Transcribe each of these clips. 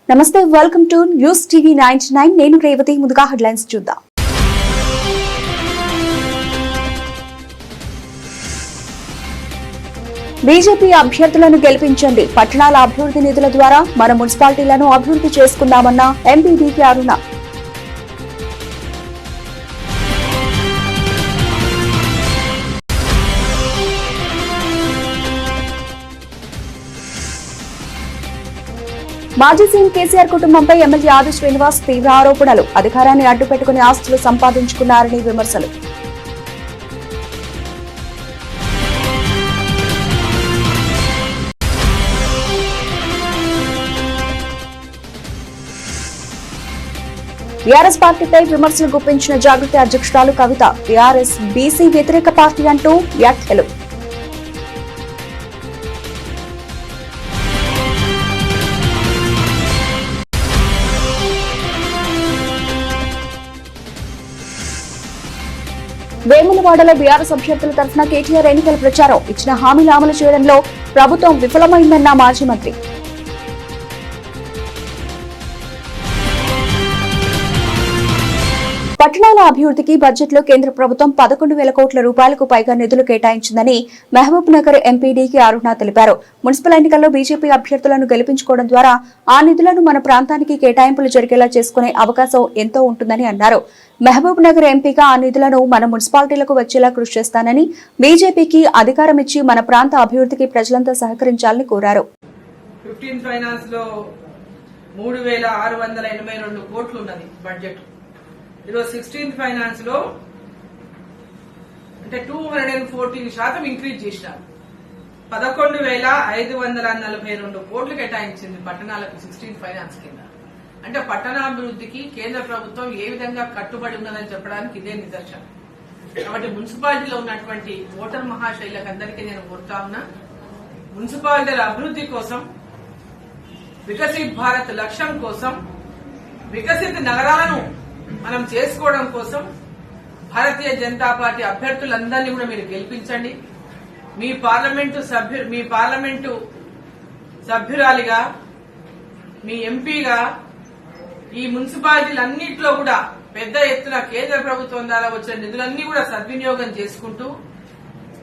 నమస్తే, welcome to news TV 99. నేను రేవతి. ముందుగా హెడ్లైన్స్ చూద్దాం. బీజేపీ అభ్యర్థులను గెలిపించండి. పట్టణాల అభివృద్ధి నిధుల ద్వారా మన మున్సిపాలిటీలను అభివృద్ధి చేసుకుందామన్న ఎంపీ డీకే అరుణ. మాజీ సీఎం కేసీఆర్ కుటుంబంపై ఎమ్మెల్యే ఆది శ్రీనివాస్ తీవ్ర ఆరోపణలు. అధికారాన్ని అడ్డుపెట్టుకుని ఆస్తులు సంపాదించుకున్నారని విమర్శలు. టీఆర్ఎస్ పార్టీపై విమర్శలు గుప్పించిన జాగృతి అధ్యక్షురాలు కవిత. టీఆర్ఎస్ బీసీ వ్యతిరేక పార్టీ అంటూ వ్యాఖ్యలు. వేములవాడలో బీఆర్ఎస్ అభ్యర్థుల తరఫున కేటీఆర్ ఎన్నికల ప్రచారం. ఇచ్చిన హామీలు అమలు చేయడంలో ప్రభుత్వం విఫలమైందన్న మాజీ మంత్రి. పట్టణాల అభివృద్ధికి బడ్జెట్ లో కేంద్ర ప్రభుత్వం 11,000 కోట్ల రూపాయలకు పైగా నిధులు కేటాయించిందని మహబూబ్ నగర్ ఎంపీ డీకే అరుణ తెలిపారు. మున్సిపల్ ఎన్నికల్లో బీజేపీ అభ్యర్థులను గెలిపించుకోవడం ద్వారా ఆ నిధులను మన ప్రాంతానికి కేటాయింపులు జరిగేలా చేసుకునే అవకాశం ఎంతో ఉంటుందని అన్నారు. మహబూబ్ నగర్ ఎంపీగా ఆ నిధులను మన మున్సిపాలిటీలకు వచ్చేలా కృషి చేస్తానని, బీజేపీకి అధికారం ఇచ్చి మన ప్రాంత అభివృద్ధికి ప్రజలంతా సహకరించాలని కోరారు. 15 ఫైనాన్స్ లో 3,682 కోట్లు ఉన్నది బడ్జెట్. ఈరోజు 16th ఫైనాన్స్ లో అంటే 214% ఇంక్రీజ్ చేసినారు. 11,542 కోట్లు కేటాయించింది పట్టణాలకు 16th ఫైనాన్స్ కింద. అంటే పట్టణాభివృద్ధికి కేంద్ర ప్రభుత్వం ఏ విధంగా కట్టుబడి ఉన్నదని చెప్పడానికి ఇదే నిదర్శనం. కాబట్టి మున్సిపాలిటీలో ఉన్నటువంటి ఓటర్ మహాశైలకు అందరికీ నేను కోరుతా ఉన్నా, మున్సిపాలిటీల అభివృద్ధి కోసం, వికసిత్ భారత్ లక్ష్యం కోసం, వికసిత నగరాలను మనం చేసుకోవడం కోసం భారతీయ జనతా పార్టీ అభ్యర్థులందరినీ కూడా మీరు గెలిపించండి. మీ పార్లమెంటు సభ్యురాలిగా, మీ ఎంపీగా ఈ మున్సిపాలిటీలన్నింటిలో కూడా పెద్ద ఎత్తున కేంద్ర ప్రభుత్వం ద్వారా వచ్చిన నిధులన్నీ కూడా సద్వినియోగం చేసుకుంటూ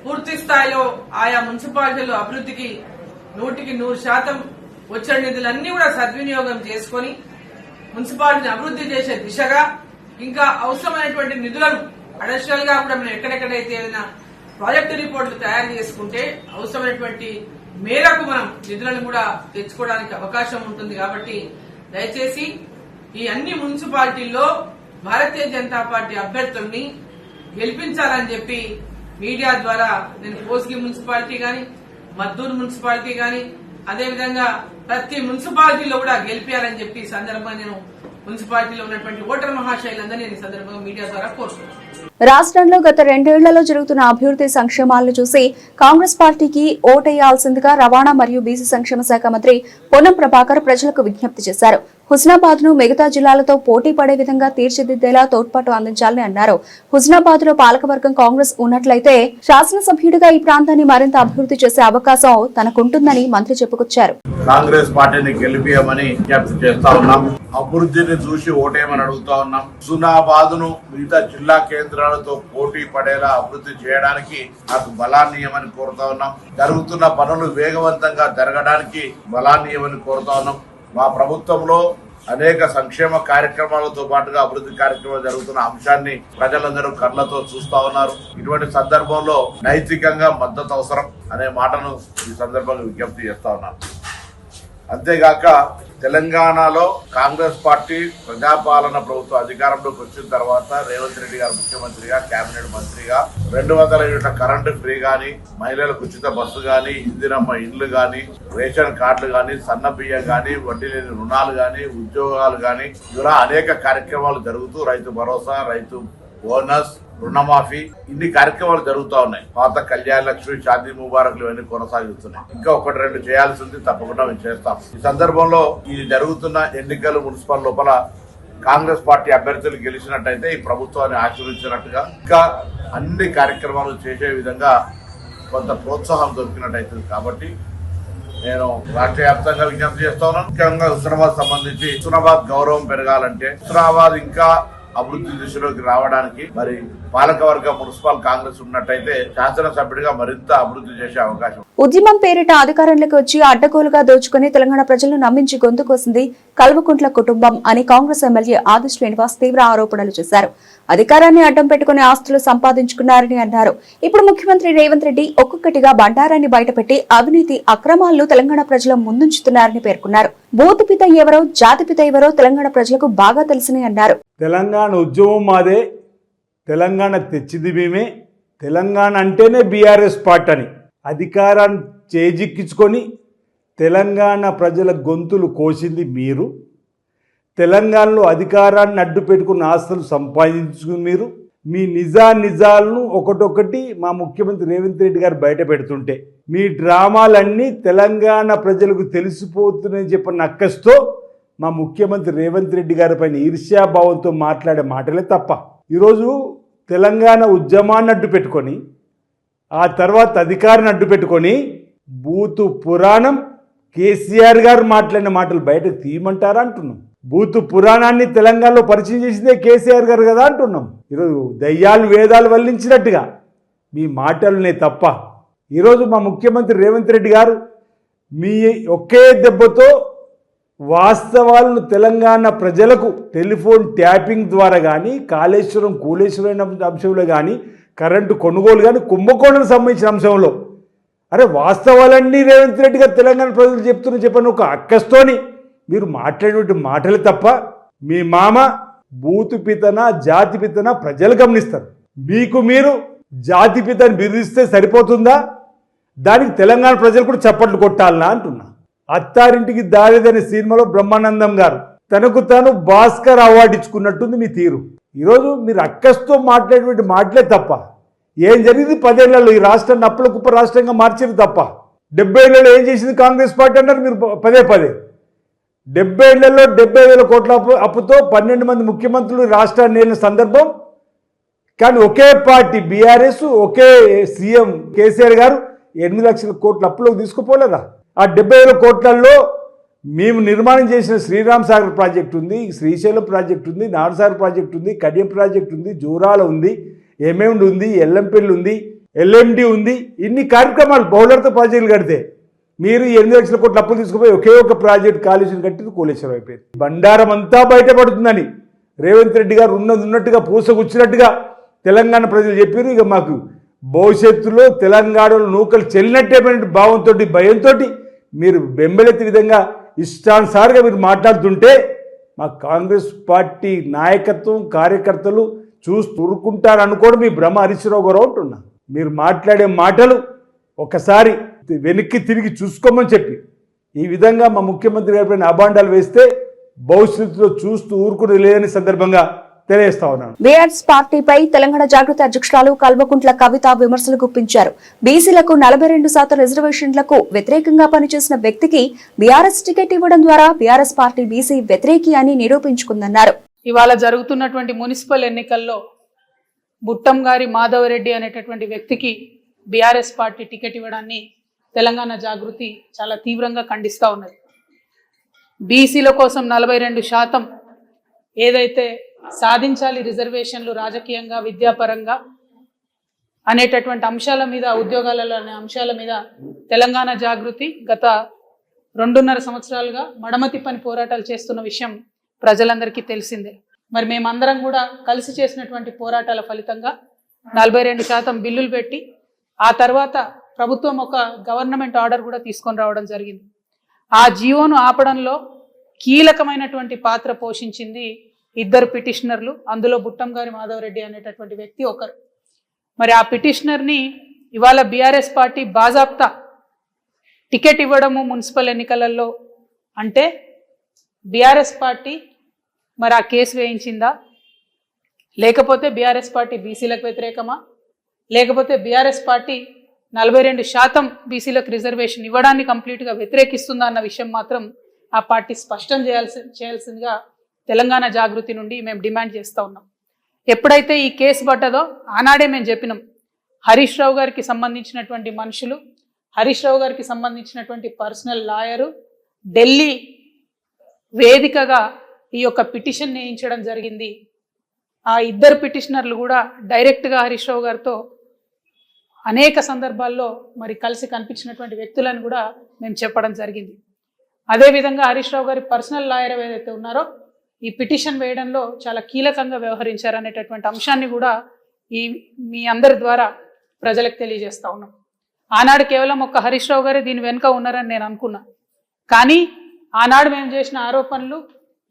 పూర్తి స్థాయిలో ఆయా మున్సిపాలిటీల అభివృద్ధికి 100% వచ్చిన నిధులన్నీ కూడా సద్వినియోగం చేసుకుని మున్సిపాలిటీని అభివృద్ధి చేసే దిశగా ఇంకా అవసరమైనటువంటి నిధులను అడిషనల్ గా కూడా మనం ఎక్కడెక్కడైతే ఏదైనా ప్రాజెక్టు రిపోర్టులు తయారు చేసుకుంటే అవసరమైనటువంటి మేరకు మనం నిధులను కూడా తెచ్చుకోవడానికి అవకాశం ఉంటుంది. కాబట్టి దయచేసి ఈ అన్ని మున్సిపాలిటీల్లో భారతీయ జనతా పార్టీ అభ్యర్థుల్ని గెలిపించాలని చెప్పి మీడియా ద్వారా నేను కోస్గి మున్సిపాలిటీ గాని, మద్దూరు మున్సిపాలిటీ గాని, అదేవిధంగా ప్రతి మున్సిపాలిటీలో కూడా గెలిపించాలని చెప్పి సందర్భంగా నేను మున్సిపాలిటీలో ఉన్నటువంటి ఓటర్ మహాశైలందరినీ నేను సందర్భంగా మీడియా ద్వారా కోరుతున్నాను. రాష్ట్రంలో గత 2 ఏళ్లలో జరుగుతున్న అభివృద్ధి సంక్షేమాలను చూసి కాంగ్రెస్ పార్టీకి ఓటేయాల్సిందిగా రవాణా మరియు బీసీ సంక్షేమ శాఖ మంత్రి పొన్నం ప్రభాకర్ ప్రజలకు విజ్ఞప్తి చేశారు. హుస్నాబాద్ ను మిగతా జిల్లాలతో పోటీ పడే విధంగా తీర్చిదిద్దేలా తోడ్పాటు అందించాలని అన్నారు. హుస్నాబాద్ లో పాలకవర్గం కాంగ్రెస్ ఉన్నట్లయితే శాసనసభ్యుడిగా ఈ ప్రాంతాన్ని మరింత అభివృద్ధి చేసే అవకాశం తనకుంటుందని మంత్రి చెప్పుకొచ్చారు. కాంగ్రెస్ పార్టీని గెలిపియమని విజ్ఞప్తి చేస్తా ఉన్నాం. అభివృద్ధిని చూసి ఓటేయమని అడుగుతా ఉన్నాం. హుస్నాబాద్ ను మిగతా జిల్లా కేంద్రాలతో పోటీ పడేలా అభివృద్ధి చేయడానికి నాకు బలాన్ని ఇవ్వమని కోరుతా ఉన్నాం. జరుగుతున్న పనులు వేగవంతంగా జరగడానికి బలాన్ని ఇవ్వమని కోరుతా ఉన్నాం. మా ప్రభుత్వంలో అనేక సంక్షేమ కార్యక్రమాలతో పాటుగా అభివృద్ధి కార్యక్రమాలు జరుగుతున్న అంశాన్ని ప్రజలందరూ కళ్ళతో చూస్తా ఉన్నారు. ఇటువంటి సందర్భంలో నైతికంగా మద్దతు అవసరం అనే మాటను ఈ సందర్భంగా విజ్ఞప్తి చేస్తా ఉన్నాను. అంతేగాక తెలంగాణలో కాంగ్రెస్ పార్టీ ప్రజాపాలన ప్రభుత్వం అధికారంలోకి వచ్చిన తర్వాత రేవంత్ రెడ్డి గారు ముఖ్యమంత్రిగా, కేబినెట్ మంత్రిగా 200 యూనిట్ల కరెంటు ఫ్రీ గాని, మహిళలకు ఉచిత బస్సు గాని, ఇందిరమ్మ ఇండ్లు గాని, రేషన్ కార్డులు గాని, సన్న బియ్యం గాని, వడ్డీ లేని రుణాలు గాని, ఉద్యోగాలు గాని, ఇలా అనేక కార్యక్రమాలు జరుగుతూ రైతు భరోసా, రైతు బోనస్, రుణమాఫీ ఇన్ని కార్యక్రమాలు జరుగుతూ ఉన్నాయి. పాత కళ్యాణ లక్ష్మి, షాదీ ముబారక్లు ఇవన్నీ కొనసాగుతున్నాయి. ఇంకా 1-2 చేయాల్సి ఉంది, తప్పకుండా మేము చేస్తాం. ఈ సందర్భంలో ఈ జరుగుతున్న ఎన్నికలు మున్సిపల్ లోపల కాంగ్రెస్ పార్టీ అభ్యర్థులు గెలిచినట్టయితే ఈ ప్రభుత్వాన్ని ఆశీర్వదించినట్టుగా ఇంకా అన్ని కార్యక్రమాలు చేసే విధంగా కొంత ప్రోత్సాహం దొరికినట్టయితుంది. కాబట్టి నేను రాష్ట్ర వ్యాప్తంగా విజ్ఞప్తి చేస్తా ఉన్నాను. ముఖ్యంగా హుస్నాబాద్ సంబంధించి హుస్నాబాద్ గౌరవం పెరగాలంటే హుస్నాబాద్ ఇంకా అభివృద్ధి దిశలోకి రావడానికి మరి పాలకవర్గ మున్సిపల్ కాంగ్రెస్ ఉన్నట్టయితే శాసనసభ్యుడిగా మరింత అభివృద్ధి చేసే అవకాశం. ఉద్యమం పేరిట అధికారంలోకి వచ్చి అడ్డగోలుగా దోచుకుని తెలంగాణ ప్రజలను నమ్మించి గొంతు కోసింది కల్వకుంట్ల కుటుంబం అని కాంగ్రెస్ ఎమ్మెల్యే ఆది శ్రీనివాస్ తీవ్ర ఆరోపణలు చేశారు. అధికారాన్ని అడ్డం పెట్టుకుని ఆస్తులు సంపాదించుకున్నారని అన్నారు. ఇప్పుడు ముఖ్యమంత్రి రేవంత్ రెడ్డి ఒక్కొక్కటిగా బండారాన్ని బయటపెట్టి అవినీతి అక్రమాలను తెలంగాణ ప్రజల ముందుంచుతున్నారని పేర్కొన్నారు. బూతుపిత ఎవరో జాతిపిత ఎవరో తెలంగాణ ప్రజలకు బాగా తెలుసని అన్నారు. తెలంగాణ ఉద్యమం మాదే, తెలంగాణ తెచ్చింది మేమే, తెలంగాణ అంటేనే బీఆర్ఎస్ పార్టీ అని అధికారాన్ని చేజిక్కించుకొని తెలంగాణ ప్రజల గొంతులు కోసింది మీరు. తెలంగాణలో అధికారాన్ని అడ్డు పెట్టుకున్న ఆస్తులు సంపాదించుకుని మీరు మీ నిజాలను ఒకటొకటి మా ముఖ్యమంత్రి రేవంత్ రెడ్డి గారు బయట పెడుతుంటే మీ డ్రామాలన్నీ తెలంగాణ ప్రజలకు తెలిసిపోతున్నాయని చెప్పిన అక్కస్తో మా ముఖ్యమంత్రి రేవంత్ రెడ్డి గారి పైన ఈర్ష్యాభావంతో మాట్లాడే మాటలే తప్ప ఈరోజు తెలంగాణ ఉద్యమాన్ని అడ్డు పెట్టుకొని ఆ తర్వాత అధికారాన్ని అడ్డు పెట్టుకొని బూతు పురాణం కేసీఆర్ గారు మాట్లాడిన మాటలు బయటకు తీయమంటారా అంటున్నాం. బూతు పురాణాన్ని తెలంగాణలో పరిచయం చేసిందే కేసీఆర్ గారు కదా అంటున్నాం. ఈరోజు దయ్యాలు వేదాలు వల్లించినట్టుగా మీ మాటలనే తప్ప ఈరోజు మా ముఖ్యమంత్రి రేవంత్ రెడ్డి గారు మీ ఒకే దెబ్బతో వాస్తవాలను తెలంగాణ ప్రజలకు టెలిఫోన్ ట్యాపింగ్ ద్వారా కానీ కాళేశ్వరం కూలేశ్వరం అంశంలో కానీ కరెంటు కొనుగోలు కానీ కుంభకోణం సంబంధించిన అంశంలో అరే వాస్తవాలన్నీ రేవంత్ రెడ్డి గారు తెలంగాణ ప్రజలు చెప్పని ఒక అక్కస్తోని మీరు మాట్లాడేటువంటి మాటలు తప్ప మీ మామ బూతు పితన జాతి పితన ప్రజలు గమనిస్తారు. మీకు మీరు జాతి పితని బిరుదిస్తే సరిపోతుందా? దానికి తెలంగాణ ప్రజలు కూడా చప్పట్లు కొట్టాలనా అంటున్నా. అత్తారింటికి దారిదనే సినిమాలో బ్రహ్మానందం గారు తనకు తాను భాస్కర్ అవార్డు ఇచ్చుకున్నట్టుంది మీ తీరు. ఈరోజు మీరు అక్కస్తో మాట్లాడేటువంటి మాటలే తప్ప ఏం జరిగింది 10 ఏళ్లలో ఈ రాష్ట్రాన్ని అప్పుల కుప్ప రాష్ట్రంగా మార్చేది తప్ప 70 ఏళ్లలో ఏం చేసింది కాంగ్రెస్ పార్టీ అన్నారు మీరు పదే 70 ఏళ్లలో 70,000 కోట్ల అప్పుతో 12 మంది ముఖ్యమంత్రులు రాష్ట్రాన్ని ఏలిన సందర్భం. కానీ ఒకే పార్టీ బీఆర్ఎస్ ఒకే సీఎం కేసీఆర్ గారు 8 లక్షల కోట్ల అప్పులోకి తీసుకుపోలేదా? ఆ 70,000 కోట్లలో మేము నిర్మాణం చేసిన శ్రీరామ్ సాగర్ ప్రాజెక్టు ఉంది, శ్రీశైలం ప్రాజెక్టు ఉంది, నాడుసాగర్ ప్రాజెక్టు ఉంది, కడియం ప్రాజెక్టు ఉంది, జూరాల ఉంది, ఏమేమిడి ఉంది, ఎల్లంపల్లి ఉంది, ఎల్ఎండి ఉంది. ఇన్ని కార్యక్రమాలు బహుళతో ప్రాజెక్టులు కడితే మీరు 8 లక్షల కోట్ల అప్పులు తీసుకుపోయి ఒకే ఒక ప్రాజెక్టు కాళేశ్వరం కట్టి కోలేశ్వరం అయిపోయింది. బండారం అంతా బయటపడుతుందని రేవంత్ రెడ్డి గారు ఉన్నట్టుగా పూసగుచ్చినట్టుగా తెలంగాణ ప్రజలు చెప్పారు. ఇక మాకు భవిష్యత్తులో తెలంగాణలో నూకలు చెల్లినట్టేమైన భావంతో భయంతో మీరు బెంబెలెత్తి విధంగా ఇష్టానుసారిగా మీరు మాట్లాడుతుంటే మా కాంగ్రెస్ పార్టీ నాయకత్వం కార్యకర్తలు చూస్తూ ఊరుకుంటారు అనుకోవడం మీ భ్రమ. హరీశ్రావు గారు అంటున్నా మీరు మాట్లాడే మాటలు ఒకసారి వెనక్కి తిరిగి చూసుకోమని చెప్పి ఈ విధంగా మా ముఖ్యమంత్రి గారి పైన అబాండాలు వేస్తే భవిష్యత్తులో చూస్తూ ఊరుకుని లేదని సందర్భంగా తెలియజేస్తా ఉన్నాను. బీఆర్ఎస్ పార్టీపై తెలంగాణ జాగృతి అధ్యక్షురాలు కల్వకుంట్ల కవిత విమర్శలు గుప్పించారు. బీసీలకు 42% రిజర్వేషన్లకు వ్యతిరేకంగా పనిచేసిన వ్యక్తికి బీఆర్ఎస్ టికెట్ ఇవ్వడం ద్వారా బీఆర్ఎస్ పార్టీ బీసీ వ్యతిరేకి అని నిరూపించుకుందన్నారు. ఇవాళ జరుగుతున్నటువంటి మున్సిపల్ ఎన్నికల్లో బుట్టం గారి మాధవరెడ్డి అనేటటువంటి వ్యక్తికి బీఆర్ఎస్ పార్టీ టికెట్ ఇవ్వడాన్ని తెలంగాణ జాగృతి చాలా తీవ్రంగా ఖండిస్తూ ఉన్నది. బీసీల కోసం 42% ఏదైతే సాధించాలి రిజర్వేషన్లు రాజకీయంగా విద్యాపరంగా అనేటటువంటి అంశాల మీద ఉద్యోగాలలో అనే అంశాల మీద తెలంగాణ జాగృతి గత 2.5 సంవత్సరాలుగా మడమతి పని పోరాటాలు చేస్తున్న విషయం ప్రజలందరికీ తెలిసిందే. మరి మేమందరం కూడా కలిసి చేసినటువంటి పోరాటాల ఫలితంగా 42% బిల్లులు పెట్టి ఆ తర్వాత ప్రభుత్వం ఒక గవర్నమెంట్ ఆర్డర్ కూడా తీసుకొని రావడం జరిగింది. ఆ జీవోను ఆపడంలో కీలకమైనటువంటి పాత్ర పోషించింది 2 పిటిషనర్లు, అందులో బుట్టం గారి మాధవరెడ్డి అనేటటువంటి వ్యక్తి ఒకరు. మరి ఆ పిటిషనర్ని ఇవాళ బీఆర్ఎస్ పార్టీ బాజాప్తా టికెట్ ఇవ్వడము మున్సిపల్ ఎన్నికలలో అంటే బీఆర్ఎస్ పార్టీ మరి ఆ కేసు వేయించిందా, లేకపోతే బీఆర్ఎస్ పార్టీ బీసీలకు వ్యతిరేకమా, లేకపోతే బీఆర్ఎస్ పార్టీ 42% బీసీలకు రిజర్వేషన్ ఇవ్వడాన్ని కంప్లీట్గా వ్యతిరేకిస్తుందా అన్న విషయం మాత్రం ఆ పార్టీ స్పష్టం చేయాల్సిందిగా తెలంగాణ జాగృతి నుండి మేము డిమాండ్ చేస్తూ ఉన్నాం. ఎప్పుడైతే ఈ కేసు పడ్డదో ఆనాడే మేము చెప్పినాం, హరీష్ రావు గారికి సంబంధించినటువంటి మనుషులు హరీష్ రావు గారికి సంబంధించినటువంటి పర్సనల్ లాయరు ఢిల్లీ వేదికగా ఈ యొక్క పిటిషన్ వేయించడం జరిగింది. ఆ ఇద్దరు పిటిషనర్లు కూడా డైరెక్ట్గా హరీష్ రావు గారితో అనేక సందర్భాల్లో మరి కలిసి కనిపించినటువంటి వ్యక్తులను కూడా మేము చెప్పడం జరిగింది. అదేవిధంగా హరీష్ రావు గారి పర్సనల్ లాయర్ ఏదైతే ఉన్నారో ఈ పిటిషన్ వేయడంలో చాలా కీలకంగా వ్యవహరించారనేటటువంటి అంశాన్ని కూడా మీ అందరి ద్వారా ప్రజలకు తెలియజేస్తా ఉన్నాం. ఆనాడు కేవలం ఒక్క హరీష్ రావు గారే దీని వెనుక ఉన్నారని నేను అనుకున్నా. కానీ ఆనాడు మేము చేసిన ఆరోపణలు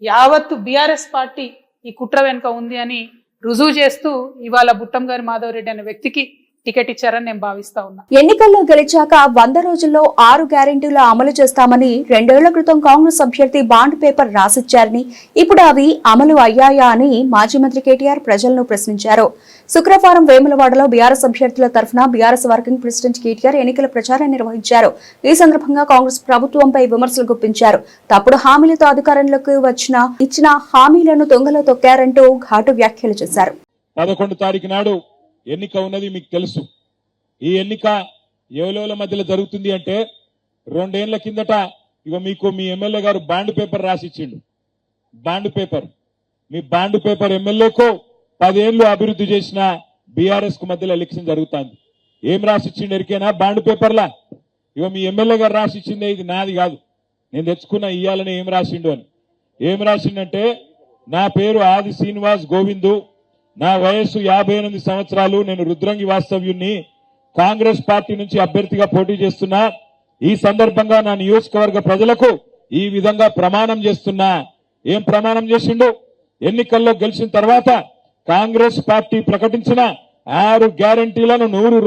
యావత్తు బీఆర్ఎస్ పార్టీ ఈ కుట్ర వెనుక ఉంది అని రుజువు చేస్తూ ఇవాళ బుట్టం గారి మాధవరెడ్డి అనే వ్యక్తికి టికెట్ ఇచ్చారని నేను భావిస్తా ఉన్నా. ఎన్నికల్లో గెలిచాక 100 రోజుల్లో 6 గ్యారెంటీలు అమలు చేస్తామని 2 ఏళ్ల క్రితం కాంగ్రెస్ అభ్యర్థి బాండ్ పేపర్ రాసిచ్చారని, ఇప్పుడు అవి అమలు అయ్యాయా అని మాజీ మంత్రి కేటీఆర్ ప్రజలను ప్రశ్నించారు. శుక్రవారం వేములవాడలో బీఆర్ఎస్ అభ్యర్థుల తరఫున బీఆర్ఎస్ వర్కింగ్ ప్రెసిడెంట్ కేటీఆర్ ఎన్నికల ప్రచారం నిర్వహించారు. ఈ సందర్భంగా కాంగ్రెస్ ప్రభుత్వంపై విమర్శలు గుప్పించారు. తప్పుడు హామీలతో అధికారంలోకి ఇచ్చిన హామీలను దొంగలో తొక్కారంటూ ఘాటు వ్యాఖ్యలు చేశారు. 11 తారీఖు నాడు ఎన్నిక ఉన్నది మీకు తెలుసు. ఈ ఎన్నిక ఎవరెవల మధ్యలో జరుగుతుంది అంటే 2 ఏళ్ల కిందట ఇక మీకు మీ ఎమ్మెల్యే గారు బాండ్ పేపర్ రాసిచ్చిండు. బాండ్ పేపర్ మీ బాండ్ పేపర్ ఎమ్మెల్యేకు 10 ఏళ్లు అభివృద్ధి చేసిన బీఆర్ఎస్ కు మధ్యలో ఎలక్షన్ జరుగుతుంది. ఏం రాసిచ్చిండు ఎరికేనా? బాండ్ పేపర్లా ఇక మీ ఎమ్మెల్యే గారు రాసిచ్చిందే, ఇది నాది కాదు, నేను తెచ్చుకున్న ఇయ్యాలని. ఏం రాసిండు అని ఏం రాసిండంటే, నా పేరు ఆది శ్రీనివాస్ గోవిందు, నా వయస్సు 58 సంవత్సరాలు, నేను రుద్రంగి వాస్తవ్యుణ్ణి, కాంగ్రెస్ పార్టీ నుంచి అభ్యర్థిగా పోటీ చేస్తున్నా. ఈ సందర్భంగా నా నియోజకవర్గ ప్రజలకు ఈ విధంగా ప్రమాణం చేస్తున్నా. ఏం ప్రమాణం చేసిండు? ఎన్నికల్లో గెలిచిన తర్వాత కాంగ్రెస్ పార్టీ ప్రకటించిన 6 గ్యారంటీలను 100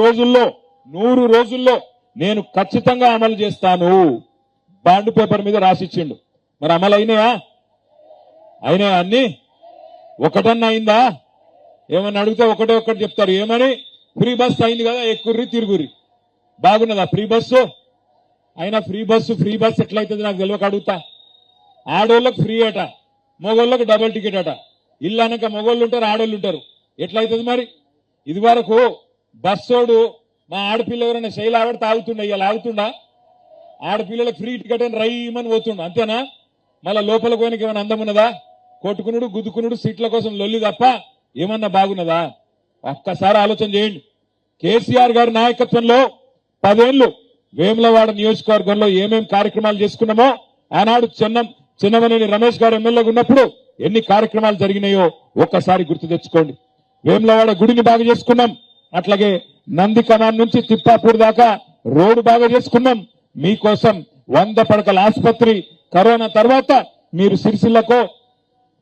రోజుల్లో నేను ఖచ్చితంగా అమలు చేస్తాను. బాండ్ పేపర్ మీద రాసిచ్చిండు. మరి అమలు అయినాయా? అన్ని ఒకటన్నా అయిందా? ఏమన్నా అడిగితే ఒకటి చెప్తారు. ఏమని? ఫ్రీ బస్ అయింది కదా, ఎక్కుర్రి తిరుగుర్రి. బాగున్నదా ఫ్రీ బస్సు? అయినా ఫ్రీ బస్సు ఎట్లయితుంది నాకు తెలియక అడుగుతా. ఆడోళ్ళకి ఫ్రీ అట, మగోళ్ళకి డబుల్ టికెట్ అట. ఇల్లు అనక మగోళ్ళు ఉంటారు, ఆడోళ్ళు ఉంటారు. ఎట్లయితుంది మరి? ఇది వరకు బస్సోడు మా ఆడపిల్ల ఎవరైనా శైలి ఆవిడ తాగుతుండ, ఇవాళ ఆగుతుండా? ఆడపిల్లలకు ఫ్రీ టికెట్ అని రైమని పోతుండ, అంతేనా? మళ్ళా లోపల పోయినకి ఏమైనా అందం ఉన్నదా? కొట్టుకునుడు గుద్దుకునుడు సీట్ల కోసం లొల్లి తప్ప ఏమన్నా బాగున్నదా? ఒక్కసారి ఆలోచన చేయండి. కేసీఆర్ గారి నాయకత్వంలో 10 ఏళ్లు వేములవాడ నియోజకవర్గంలో ఏమేం కార్యక్రమాలు చేసుకున్నామో, ఆనాడు చిన్నమనేని రమేష్ గారు ఎమ్మెల్యేగా ఉన్నప్పుడు ఎన్ని కార్యక్రమాలు జరిగినాయో ఒక్కసారి గుర్తు తెచ్చుకోండి. వేములవాడ గుడిని బాగా చేసుకున్నాం, అట్లాగే నందికమాన్ నుంచి తిప్పాపూర్ దాకా రోడ్డు బాగా చేసుకున్నాం. మీకోసం 100 పడకల ఆసుపత్రి, కరోనా తర్వాత మీరు సిరిసిల్లకో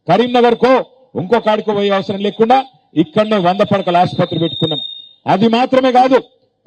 కరీంనగర్కో ఇంకో కాడికో పోయే అవసరం లేకుండా ఇక్కడనే 100 పడకల ఆసుపత్రి పెట్టుకున్నాం. అది మాత్రమే కాదు,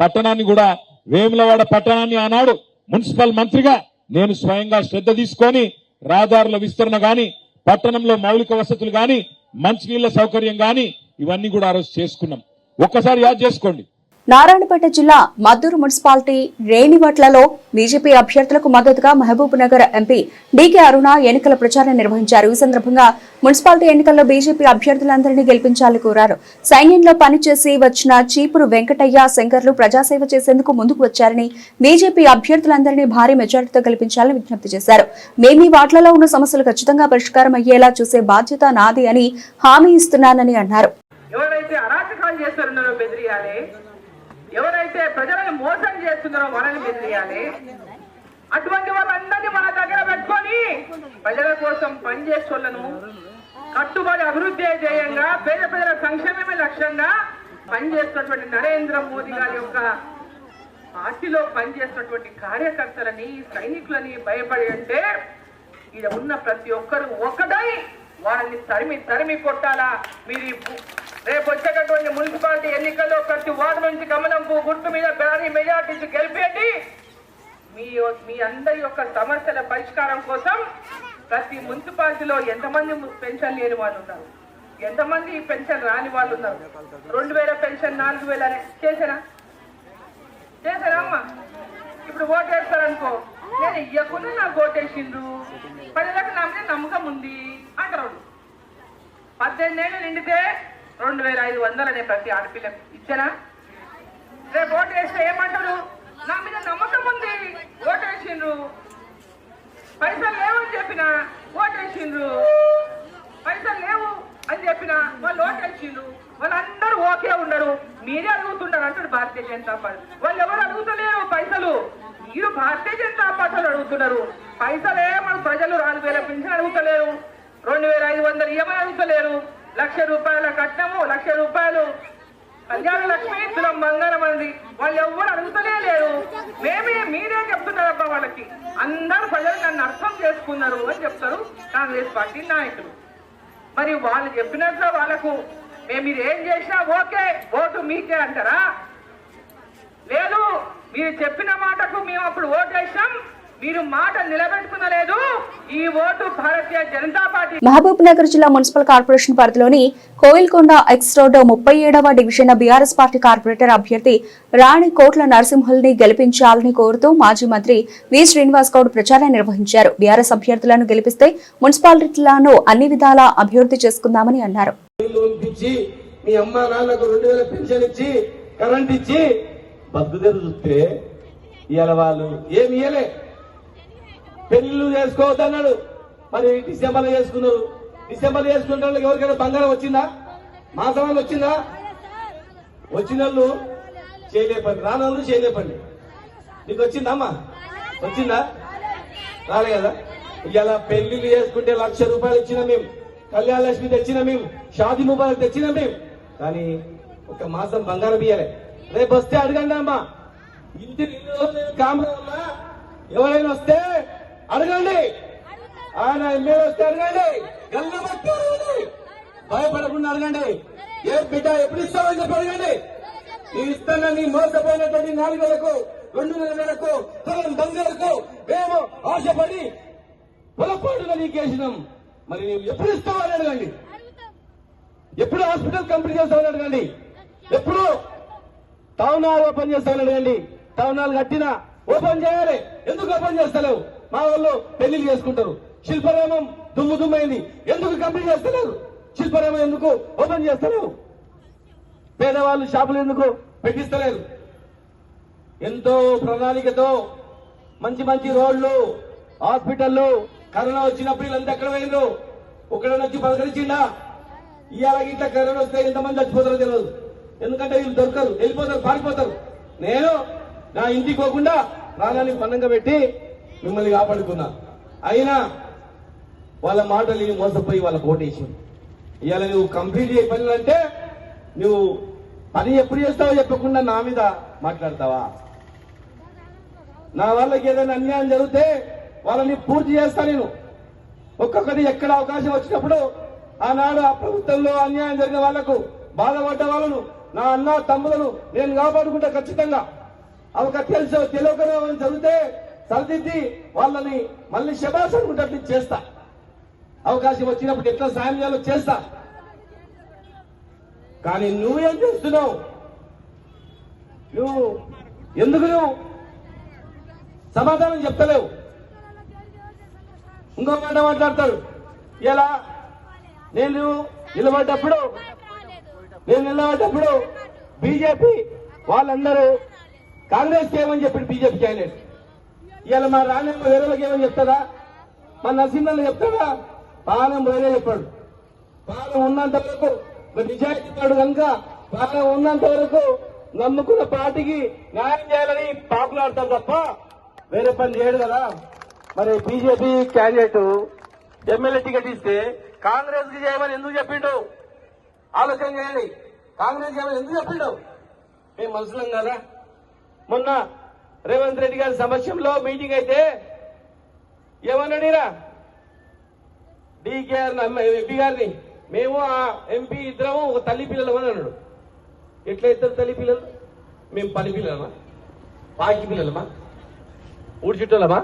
పట్టణాన్ని కూడా, వేములవాడ పట్టణాన్ని ఆనాడు మున్సిపల్ మంత్రిగా నేను స్వయంగా శ్రద్ధ తీసుకొని రహదారుల విస్తరణ గాని, పట్టణంలో మౌలిక వసతులు గాని, మంచినీళ్ల సౌకర్యం గాని ఇవన్నీ కూడా ఆ రోజు చేసుకున్నాం. ఒక్కసారి యాద్ చేసుకోండి. నారాయణపేట జిల్లా మద్దూరు మున్సిపాలిటీ రేణివట్లలో బీజేపీ అభ్యర్థులకు మద్దతుగా మహబూబ్ నగర్ ఎంపీ డీకే అరుణ ఎన్నికల ప్రచారం నిర్వహించారు. ఈ సందర్భంగా మున్సిపాలిటీ ఎన్నికల్లో బీజేపీ అభ్యర్థులందరినీ గెలిపించాలని కోరారు. సైన్యంలో పనిచేసి వచ్చిన చీపురు వెంకటయ్య, శంకర్లు ప్రజాసేవ చేసేందుకు ముందుకు వచ్చారని, బీజేపీ అభ్యర్థులందరినీ భారీ మెజార్టీతో గెలిపించాలని విజ్ఞప్తి చేశారు. మేమీ వార్డులలో ఉన్న సమస్యలు ఖచ్చితంగా పరిష్కారం అయ్యేలా చూసే బాధ్యత నాది అని హామీ ఇస్తున్నానని అన్నారు. ఎవరైతే ప్రజలను మోసం చేస్తున్నారో వాళ్ళని బెదిరియాలి. అటువంటి వాళ్ళందరినీ మన దగ్గర పెట్టుకొని ప్రజల కోసం పనిచేసేవాళ్ళను కట్టుబడి అభివృద్ధి ధ్యేయంగా పేద ప్రజల సంక్షేమమే లక్ష్యంగా పనిచేస్తున్నటువంటి నరేంద్ర మోదీ గారి యొక్క పార్టీలో పనిచేస్తున్నటువంటి కార్యకర్తలని, సైనికులని భయపడి అంటే ఇక్కడ ఉన్న ప్రతి ఒక్కరు ఒకటై వాళ్ళని తరిమి కొట్టాలా. మీరు రేపు వచ్చేటటువంటి మున్సిపాలిటీ ఎన్నికల్లో ప్రతి వార్డు నుంచి కమలం పువ్వు గుర్తు మీద భారీ మెజార్టీ గెలిపేయండి. మీ అందరి యొక్క సమస్యల పరిష్కారం కోసం ప్రతి మున్సిపాలిటీలో ఎంతమంది పెన్షన్ లేని వాళ్ళు ఉన్నారు, ఎంతమంది పెన్షన్ రాని వాళ్ళు ఉన్నారు. 2000 పెన్షన్ 4000 చేశారా అమ్మా? ఇప్పుడు ఓటేస్తారనుకో, నేను ఇవ్వకుండా నాకు ఓటేసిండ్రు, ప్రజలకు నా మీద నమ్మకం ఉంది అంటారు. 18 ఏళ్ళు నిండితే 2500 అనే ప్రతి ఆడపిల్లకు ఇచ్చానా? రేపు ఓటు వేస్తే ఏమంటారు? నా మీద నమ్మకం ఉంది, ఓటేసిండ్రు. పైసలు లేవని చెప్పిన ఓటేసిండ్రు, పైసలు లేవు అని చెప్పిన వాళ్ళు ఓటేసిండ్రు. వాళ్ళందరూ ఓకే ఉండరు, మీరే అడుగుతుంటారు అంటారు భారతీయ జనతా పార్టీ. వాళ్ళు ఎవరు అడుగుతలేరు పైసలు, మీరు భారతీయ జనతా పార్టీలు అడుగుతున్నారు. పైసలే మన ప్రజలు 4,000 పింఛన్ అడుగుతలేరు, 2,500 ఏమని అడుగుతలేరు, 1,00,000 రూపాయల కట్నము, 1,00,000 రూపాయలు కళ్యాణ లక్ష్మి, తులం బంగారం అంది. వాళ్ళు ఎవరు అడుగుతలే లేరు. మీరే చెప్తున్నారబ్బా వాళ్ళకి. అందరు ప్రజలు నన్ను అర్థం చేసుకున్నారు అని చెప్తారు కాంగ్రెస్ పార్టీ నాయకులు. మరి వాళ్ళు చెప్పినట్లు వాళ్ళకు మీరు ఏం చేసినా ఓకే, ఓటు మీకే అంటారా? లేదు, మీరు చెప్పిన మాటకు మేము అప్పుడు ఓటేసాం, మీరు మాట నిలబెట్టుకునలేదు, ఈ vote Bharatiya Janata party. Mahabubnagar జిల్లా మున్సిపల్ కార్పొరేషన్ పరిధిలోని కోయిల్కొండ ఎక్స్ రోడ్ 37వ డివిజన్ బీఆర్ఎస్ పార్టీ కార్పొరేటర్ అభ్యర్థి రాణి కోట్ల నరసింహుల్ని గెలిపించాలని కోరుతూ మాజీ మంత్రి వి శ్రీనివాస్ గౌడ్ ప్రచారం నిర్వహించారు. బీఆర్ఎస్ అభ్యర్థులను గెలిపిస్తే మున్సిపాలిటీలను అన్ని విధాలా అభివృద్ధి చేసుకుందామని అన్నారు. మీ అమ్మ నాన్నకు 2,000 పెన్షన్ ఇచ్చి కరెంట్ ఇచ్చి బతుకుదేరు చూస్తే ఇవాళ వాళ్ళు ఏమి ఇయ్యలే. పెళ్లిళ్ళు చేసుకోవద్దన్నాడు, మరి డిసెంబర్లో చేసుకున్నారు. డిసెంబర్లో చేసుకున్న వాళ్ళకి ఎవరికైనా బంగారం వచ్చిందా? మాసవాళ్ళు వచ్చిందా? వచ్చిన వాళ్ళు చేయలేపండి, రానోళ్ళు చేయలేపండి. నీకు వచ్చిందమ్మా? వచ్చిందా? రాలే కదా. ఇవాళ పెళ్లిళ్ళు చేసుకుంటే 1,00,000 రూపాయలు ఇచ్చినా మేము, కళ్యాణ లక్ష్మి తెచ్చినా మేము, షాదీ ముబారక్ తెచ్చినా మేము, కానీ ఒక మాసం బంగారం ఇయ్యలే. రేపు వస్తే అడగండి అమ్మా, ఇంటి కామరా ఎవరైనా వస్తే అడగండి, ఆయన ఎమ్మెల్యే వస్తే అడగండి, గల్లబట్టి అడగండి, భయపడకుండా అడగండి. ఏ బిడ్డ ఎప్పుడు ఇస్తామని చెప్పి అడగండి. నీ ఇస్తానని నీ మోసపోయినటువంటి 4,000కు 2,000కు తులం బంగారుకు మేము ఆశపడి పొరపాటుగా నీకేసినాం. మరి నువ్వు ఎప్పుడు ఇస్తావని అడగండి, ఎప్పుడు హాస్పిటల్ కంప్లీట్ చేస్తామని అడగండి, ఎప్పుడు టౌన్ హాల్ ఓపెన్ చేస్తామని అడగండి. టౌన్ హాల్ కట్టినా ఓపెన్ చేయాలి, ఎందుకు ఓపెన్ చేస్తలేవు? మా వాళ్ళు పెళ్లిళ్ళు చేసుకుంటారు. శిల్పరామం దుమ్మైంది, ఎందుకు కంప్లీట్ చేస్తలేరు? శిల్పరామం ఎందుకు ఓపెన్ చేస్తలేవు? పేదవాళ్ళు షాపులు ఎందుకు పెట్టిస్తలేరు? ఎంతో ప్రణాళికతో మంచి మంచి రోడ్లు, హాస్పిటల్లు, కరోనా వచ్చినప్పుడు వీళ్ళంతా ఎక్కడ పోయిండ్రు? ఒకడ వచ్చి పలకరించిండా? ఇవాళ ఇట్లా కరోనా వస్తే ఎంతమంది చచ్చిపోతారో తెలియదు. ఎందుకంటే వీళ్ళు దొరకరు, వెళ్ళిపోతారు, పారిపోతారు. నేను నా ఇంటికి పోకుండా ప్రాణాన్ని పన్నంగా పెట్టి మిమ్మల్ని కాపాడుకున్నా. అయినా వాళ్ళ మాటలు మోసపోయి వాళ్ళ ఓటేసి ఇవాళ నువ్వు కంప్లీట్ చేయ పనులు అంటే నువ్వు పని ఎప్పుడు చేస్తావో చెప్పకుండా నా మీద మాట్లాడతావా? నా వాళ్ళకి ఏదైనా అన్యాయం జరిగితే వాళ్ళని పూర్తి చేస్తా. నేను ఒక్కొక్కటి ఎక్కడ అవకాశం వచ్చినప్పుడు ఆనాడు ఆ ప్రభుత్వంలో అన్యాయం జరిగిన వాళ్లకు, బాధపడ్డ వాళ్ళను, నా అన్న తమ్ములను నేను కాపాడుకుంటా ఖచ్చితంగా. తెలియక జరిగితే సరిదిద్ది వాళ్ళని మళ్ళీ శబాష్ అనుకుంటే చేస్తా. అవకాశం వచ్చినప్పుడు ఎట్లా సాయం చేయాలో చేస్తా. కానీ నువ్వేం చేస్తున్నావు? నువ్వు ఎందుకు సమాధానం చెప్తలేవు? ఇంకో మాట మాట్లాడతాడు. ఇలా నేను నిలబడ్డప్పుడు బీజేపీ వాళ్ళందరూ కాంగ్రెస్ ఏమని చెప్పాడు, బీజేపీ క్యాండిడేట్. ఇలా మా రాణెమ్మ వేరేలకు ఏమని చెప్తారా? మా నరసింహలు చెప్తాడా? పాలన వేరే చెప్పాడు. పాలన ఉన్నంత వరకు నిజాయితీ పాడు కనుక పాలన ఉన్నంత వరకు నమ్ముకున్న పార్టీకి న్యాయం చేయాలని పాపులాడతాం తప్ప వేరే పని చేయడు కదా. మరి బీజేపీ క్యాండిడేట్ ఎమ్మెల్యే టికెట్ ఇస్తే కాంగ్రెస్ కి చేయమని ఎందుకు చెప్పిండు? ఆలోచన చేయండి. కాంగ్రెస్ చేయమని ఎందుకు చెప్పిండు? మేము మనుషులం కదా. మొన్న రేవంత్ రెడ్డి గారి సమక్షంలో మీటింగ్ అయితే ఏమన్నాడిరా? డీకేఆర్ ఎంపీ గారిని, మేము ఆ ఎంపీ ఇద్దరము ఒక తల్లి పిల్లలు అని అన్నాడు. ఎట్లా ఇద్దరు తల్లి పిల్లలు? మేము పని పిల్లలమా? పాకి పిల్లలమా? ఊడ్చిట్టోళ్ళమా?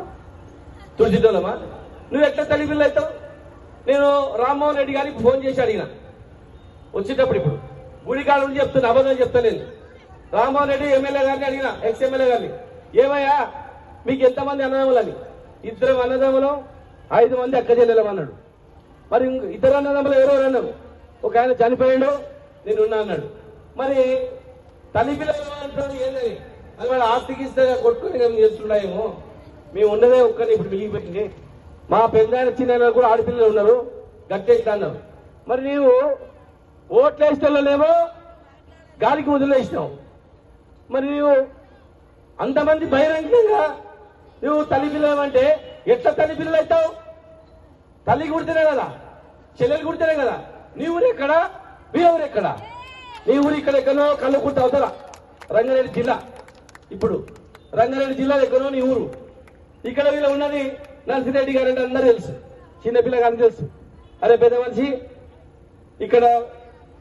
తుడిచిట్టోళ్ళమా? నువ్వు ఎట్లా తల్లి పిల్లలు అవుతావు? నేను రామ్మోహన్ రెడ్డి గారికి ఫోన్ చేసి అడిగిన వచ్చేటప్పుడు, ఇప్పుడు గుడికాడ నుంచి చెప్తున్నా, అబద్ధం చెప్తలేదు. రామ్మోహన్ రెడ్డి ఎమ్మెల్యే గారిని అడిగిన, ఎక్స్ ఎమ్మెల్యే గారిని, ఏమయ్యా మీకు ఎంతమంది అన్నదమ్ములని? 2 అన్నదమ్ములు, 5 మంది అక్క చెల్లెలం అన్నాడు. మరి 2 అన్నదమ్ములు ఎవరెవరు అన్నారు? ఒక ఆయన చనిపోయాడు, నేనున్నా అన్నాడు. మరి తల్లి పిల్లలు ఏంటని అది వాళ్ళ ఆస్తికి ఇస్తే కొట్టుకుని ఏం చేస్తున్నాయేమో. మేము ఉన్నదే ఒక్కరిని ఇప్పుడు మిగిలిపెట్టింది. మా పెద్ద చిన్న కూడా ఆడపిల్లలు ఉన్నారు, గట్టెక్కి అన్నారు. మరి నీవు ఓట్లు వేసేలేమో గాలికి వదిలేసినావు. మరి నీవు అంతమంది బహిరంగంగా నువ్వు తల్లి పిల్లలంటే ఎట్లా తల్లి పిల్లలు అవుతావు? తల్లి కుడితేనే కదా, చెల్లెలు కుడితేనే కదా. నీ ఊరు ఎక్కడ, మీ ఊరు ఎక్కడ? నీ ఊరు ఇక్కడ ఎక్కడో కళ్ళకుర్తి అవుతారా, రంగారెడ్డి జిల్లా. ఇప్పుడు రంగారెడ్డి జిల్లా ఎక్కడో నీ ఊరు. ఇక్కడ వీళ్ళు ఉన్నది నర్సిరెడ్డి గారు అంటే అందరూ తెలుసు, చిన్నపిల్లగాని తెలుసు. అరే పెద్ద మనిషి ఇక్కడ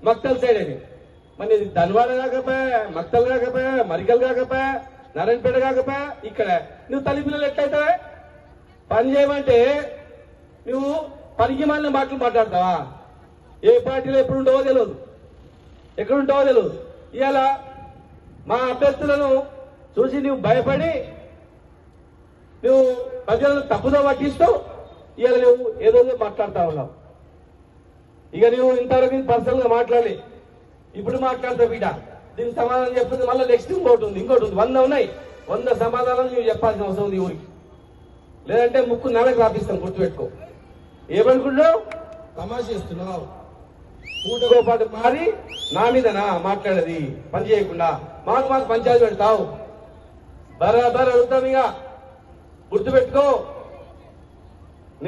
మక్తల్ సైడ్ అని. మరి ఇది ధన్వాడ కాకపోయా, మక్తల్ కాకపోయా, మరికల్ కాకపోయా, నారాయణపేట కాకపోయా, ఇక్కడ నువ్వు తల్లి పిల్లలు ఎట్లయితావే? పని చేయమంటే నువ్వు పనికి మాలిన మాటలు మాట్లాడతావా? ఏ పార్టీలో ఎప్పుడు ఉండవో తెలియదు, ఎక్కడుంటావో తెలియదు. ఇవాళ మా అభ్యర్థులను చూసి నువ్వు భయపడి నువ్వు ప్రజలను తప్పుదో పట్టిస్తూ ఇవాళ నువ్వు ఏదో మాట్లాడుతా ఉన్నావు. ఇక నువ్వు ఇంతవరకు పర్సనల్ గా మాట్లాడి ఇప్పుడు మాట్లాడతావు బిడ్డ. దీనికి సమాధానం చెప్తుంది. మళ్ళీ నెక్స్ట్ ఇంకోటి ఉంది, 100 ఉన్నాయి. 100 సమాధానాలు నువ్వు చెప్పాల్సిన అవసరం ఉంది ఊరికి. లేదంటే ముక్కు నెలకు రాపిస్తాం, గుర్తుపెట్టుకో. ఏమనుకుంటున్నావు? తమాషేస్తున్నావు. పూటతో పాటు మారి నా మీదనా మాట్లాడేది? పని చేయకుండా మాకు పంచాయతీ పెడతావు. బరాబర్ అడుగుతాం. ఇక గుర్తుపెట్టుకో,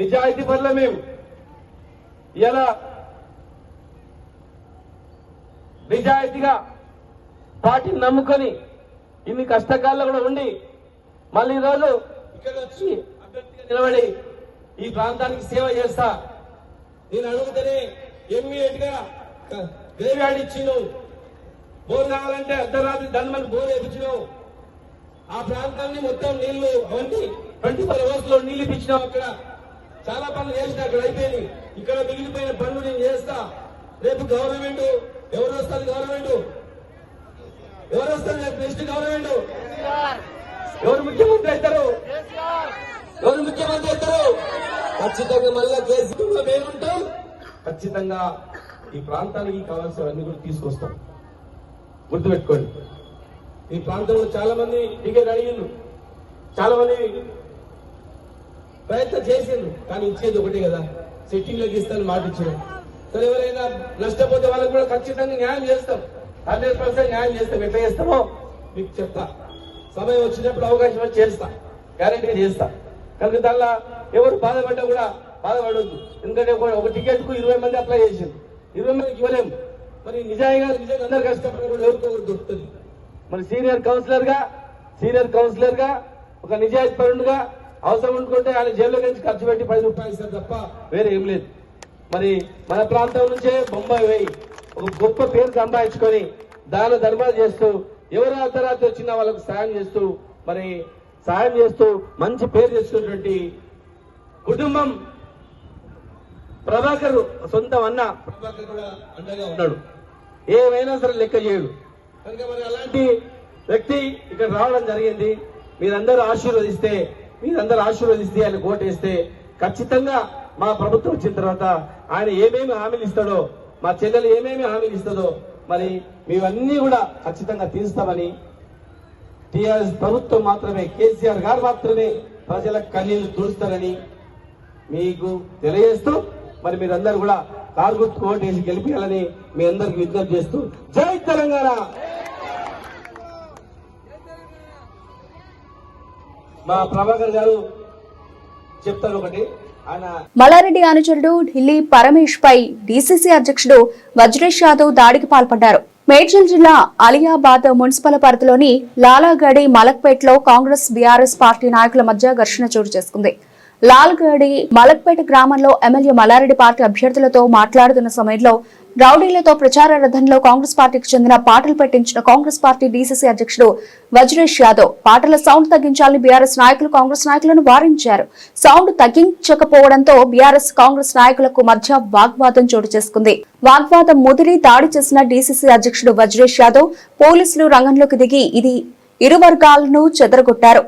నిజాయితీ పట్ల మేము ఇలా నిజాయితీగా పార్టీని నమ్ముకొని ఇన్ని కష్టకాల్లో కూడా ఉండి మళ్ళీ ఈరోజు ఇక్కడ వచ్చి అభ్యర్థిగా నిలబడి ఈ ప్రాంతానికి సేవ చేస్తా. నేను అడుగుతేనే ఇమ్మీడియట్ గా గ్రేవ్ యార్డ్ ఇచ్చినావు. బోర్ కావాలంటే అర్ధరాత్రి ధన్మని బోర్ వేయించినావు. ఆ ప్రాంతాన్ని మొత్తం నీళ్లు అవన్నీ 24 hours లో నీళ్లు ఇప్పించినావు. అక్కడ చాలా పనులు చేసిన, అక్కడ అయిపోయింది. ఇక్కడ మిగిలిపోయిన పనులు నేను చేస్తా. రేపు గవర్నమెంట్ ఎవరు వస్తారు? ఎవరు వస్తారు? నెక్స్ట్ గవర్నమెంట్ ఎవరు ముఖ్యమంత్రి అవుతారు? ఖచ్చితంగా మళ్ళా కేసీఆర్ మేముంటాం. ఖచ్చితంగా ఈ ప్రాంతానికి కావాల్సినవన్నీ కూడా తీసుకొస్తాం. గుర్తుపెట్టుకోండి. ఈ ప్రాంతంలో చాలా మంది టికెట్ అడిగిండ్రు, చాలా మంది ప్రయత్నం చేసిండ్రు. కానీ ఇచ్చేది ఒకటే కదా, సెట్టింగ్లోకి ఇస్తాను మాట ఇచ్చినాం. సరే, ఎవరైనా నష్టపోతే వాళ్ళకి కూడా ఖచ్చితంగా న్యాయం చేస్తాం. 100% న్యాయం చేస్తాం. ఎట్లా చేస్తామో మీకు చెప్తా. సమయం వచ్చినప్పుడు అవకాశం వచ్చి చేస్తా, గ్యారెంటీగా చేస్తా. కనుక దానిలో ఎవరు బాధపడ్డా కూడా బాధపడవద్దు. ఎందుకంటే ఒక టికెట్ కు 20 మంది అప్లై చేసింది, 20 మందికి ఇవ్వలేము. మరి నిజంగా అందరు కష్టపడిన ఎవరితో దొరుకుతుంది. మరి సీనియర్ కౌన్సిలర్ గా ఒక నిజాయితీ పరుడుగా అవసరం అనుకుంటే ఆయన జైల్లో నుంచి ఖర్చు పెట్టి 10 రూపాయలు ఇస్తారు తప్ప వేరే ఏం లేదు. మరి మన ప్రాంతం నుంచే బొంబాయి పోయి ఒక గొప్ప పేరు సంపాదించుకొని దాన ధర్మాలు చేస్తూ ఎవరు అర్ధరాత్రి వచ్చినా వాళ్ళకు సాయం చేస్తూ మంచి పేరు చేసుకున్నటువంటి కుటుంబం ప్రభాకర్. సొంతం అన్న ప్రభాకర్ కూడా అండగా ఉన్నాడు, ఏమైనా సరే లెక్క చేయడు. కనుక మరి అలాంటి వ్యక్తి ఇక్కడ రావడం జరిగింది. మీరందరూ ఆశీర్వదిస్తే ఆయన ఓటేస్తే ఖచ్చితంగా మా ప్రభుత్వం వచ్చిన తర్వాత ఆయన ఏమేమి హామీలు ఇస్తాడో, మా చెల్లెలు ఏమేమి హామీలు ఇస్తుందో మరి మేవన్నీ కూడా ఖచ్చితంగా తీరుస్తామని, టీఆర్ఎస్ ప్రభుత్వం మాత్రమే, కేసీఆర్ గారు మాత్రమే ప్రజల కన్నీళ్లు తుడుస్తారని మీకు తెలియజేస్తూ మరి మీరందరూ కూడా కారు గుర్తుకు ఓటేసి గెలిపించాలని మీ అందరికి విజ్ఞప్తి చేస్తూ జై తెలంగాణ. మా ప్రభాకర్ గారు చెప్తారు ఒకటి. మల్లారెడ్డి అనుచరుడు ఢిల్లీ పరమేష్ పై డీసీసీ అధ్యక్షుడు వజ్రేష్ యాదవ్ దాడికి పాల్పడ్డారు. మేడ్చల్ జిల్లా అలియాబాద్ మున్సిపల్ పరిధిలోని లాలాగడి మలక్పేటలో కాంగ్రెస్ బీఆర్ఎస్ పార్టీ నాయకుల మధ్య ఘర్షణ చోటు చేసుకుంది. లాల్గడి మలక్పేట గ్రామంలో ఎమ్మెల్యే మల్లారెడ్డి పార్టీ అభ్యర్థులతో మాట్లాడుతున్న సమయంలో రౌడీలతో ప్రచార రథంలో కాంగ్రెస్ పార్టీకి చెందిన పాటలు పెట్టించిన కాంగ్రెస్ పార్టీ డీసీసీ అధ్యక్షుడు వజ్రేష్ యాదవ్ పాటల సౌండ్ తగ్గించాలని బీఆర్ఎస్ నాయకులు కాంగ్రెస్ నాయకులను వారించారు. సౌండ్ తగ్గించకపోవడంతో బీఆర్ఎస్ కాంగ్రెస్ నాయకులకు మధ్య వాగ్వాదం చోటు చేసుకుంది. వాగ్వాదం ముదిరి దాడి చేసిన డీసీసీ అధ్యక్షుడు వజ్రేష్ యాదవ్ పోలీసులు రంగంలోకి దిగి ఇరు వర్గాలను చెదరగొట్టారు.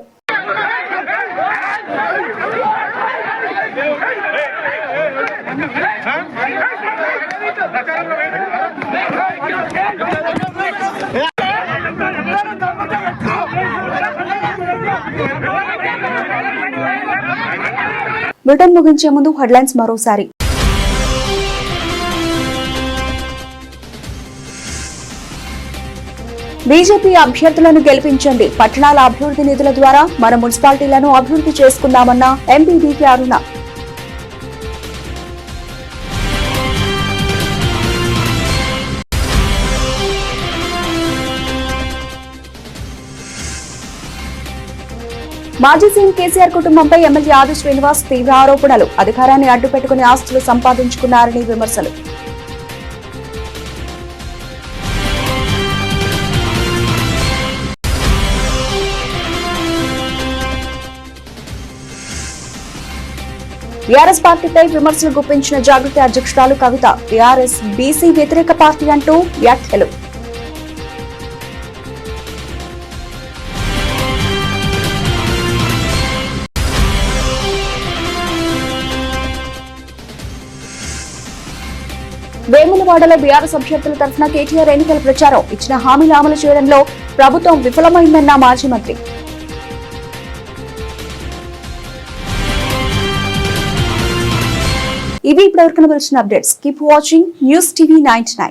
బ్రిటన్ ముగించే ముందు హెడ్లైన్స్ మరోసారి. బీజేపీ అభ్యర్థులను గెలిపించండి. పట్టణాల అభివృద్ధి నిధుల ద్వారా మన మున్సిపాలిటీలను అభివృద్ధి చేసుకుందామన్న ఎంపీ డీకే అరుణ. మాజీ సీఎం కేసీఆర్ కుటుంబంపై ఎమ్మెల్యే ఆది శ్రీనివాస్ తీవ్ర ఆరోపణలు. అధికారాన్ని అడ్డుపెట్టుకుని ఆస్తులు సంపాదించుకున్నారని విమర్శలు. టీఆర్ఎస్ పార్టీపై విమర్శలు గుప్పించిన జాగృతి అధ్యక్షురాలు కవిత. టీఆర్ఎస్ బీసీ వ్యతిరేక పార్టీ అంటూ వ్యాఖ్యలు. వేములవాడలో బీఆర్ఎస్ అభ్యర్థుల తరఫున కేటీఆర్ ఎన్నికల ప్రచారం. ఇచ్చిన హామీలు అమలు చేయడంలో ప్రభుత్వం విఫలమైందన్న మాజీ మంత్రి. ఇవి ఇప్పటివరకు వచ్చిన updates. Keep watching news TV 99.